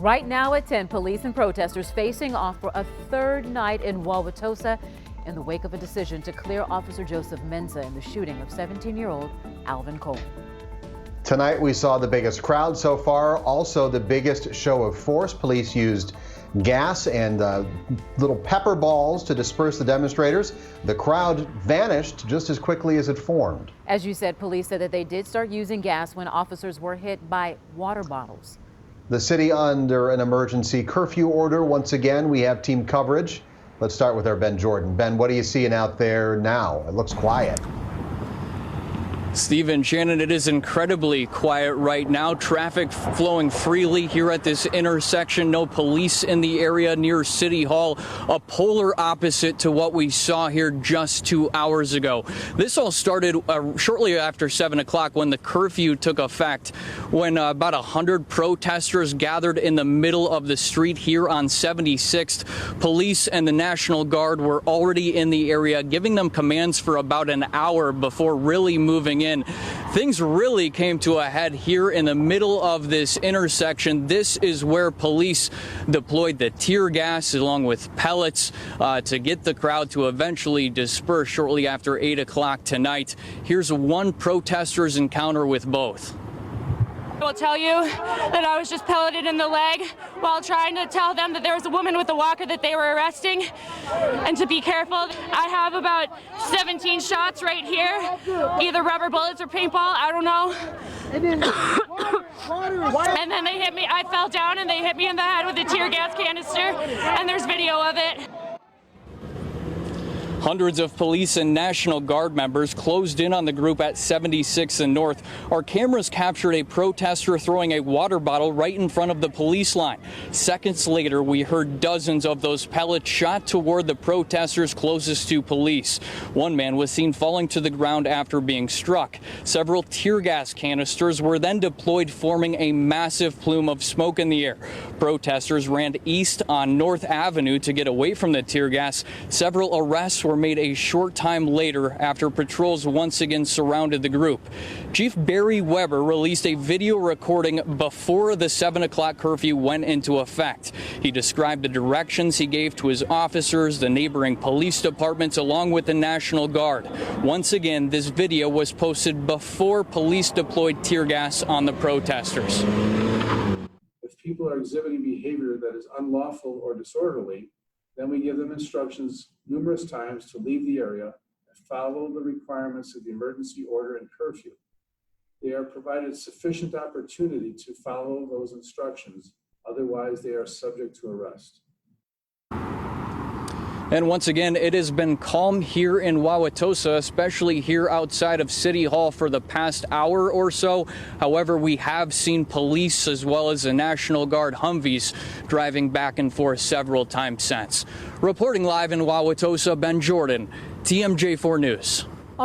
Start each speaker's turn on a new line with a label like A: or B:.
A: Right now at 10, police and protesters facing off for a third night in Wauwatosa in the wake of a decision to clear Officer Joseph Mensah in the shooting of 17-year-old Alvin Cole.
B: Tonight we saw the biggest crowd so far, also the biggest show of force. Police used gas and little pepper balls to disperse the demonstrators. The crowd vanished just as quickly as it formed.
A: As you said, police said that they did start using gas when officers were hit by water bottles.
B: The city under an emergency curfew order. Once again, we have team coverage. Let's start with our Ben Jordan. Ben, what are you seeing out there now? It looks quiet.
C: Steve and Shannon, it is incredibly quiet right now. Traffic flowing freely here at this intersection. No police in the area near City Hall. A polar opposite to what we saw here just 2 hours ago. This all started shortly after 7 o'clock when the curfew took effect, when about 100 protesters gathered in the middle of the street here on 76th. Police and the National Guard were already in the area, giving them commands for about an hour before really moving in. Things really came to a head here in the middle of this intersection. This is where police deployed the tear gas along with pellets to get the crowd to eventually disperse shortly after 8 o'clock tonight. Here's one protester's encounter with both.
D: I will tell you that I was just pelleted in the leg while trying to tell them that there was a woman with a walker that they were arresting and to be careful. I have about 17 shots right here, either rubber bullets or paintball, I don't know. And then they hit me, I fell down and they hit me in the head with a tear gas canister, and there's video of it.
C: Hundreds of police and National Guard members closed in on the group at 76th and North. Our cameras captured a protester throwing a water bottle right in front of the police line. Seconds later, we heard dozens of those pellets shot toward the protesters closest to police. One man was seen falling to the ground after being struck. Several tear gas canisters were then deployed, forming a massive plume of smoke in the air. Protesters ran east on North Avenue to get away from the tear gas. Several arrests were made a short time later after patrols once again surrounded the group. Chief Barry Weber released a video recording before the 7 o'clock curfew went into effect. He described the directions he gave to his officers, the neighboring police departments, along with the National Guard. Once again, this video was posted before police deployed tear gas on the protesters.
E: If people are exhibiting behavior that is unlawful or disorderly, then we give them instructions numerous times to leave the area and follow the requirements of the emergency order and curfew. They are provided sufficient opportunity to follow those instructions, otherwise they are subject to arrest.
C: And once again, it has been calm here in Wauwatosa, especially here outside of City Hall for the past hour or so. However, we have seen police as well as the National Guard Humvees driving back and forth several times since. Reporting live in Wauwatosa, Ben Jordan, TMJ4 News.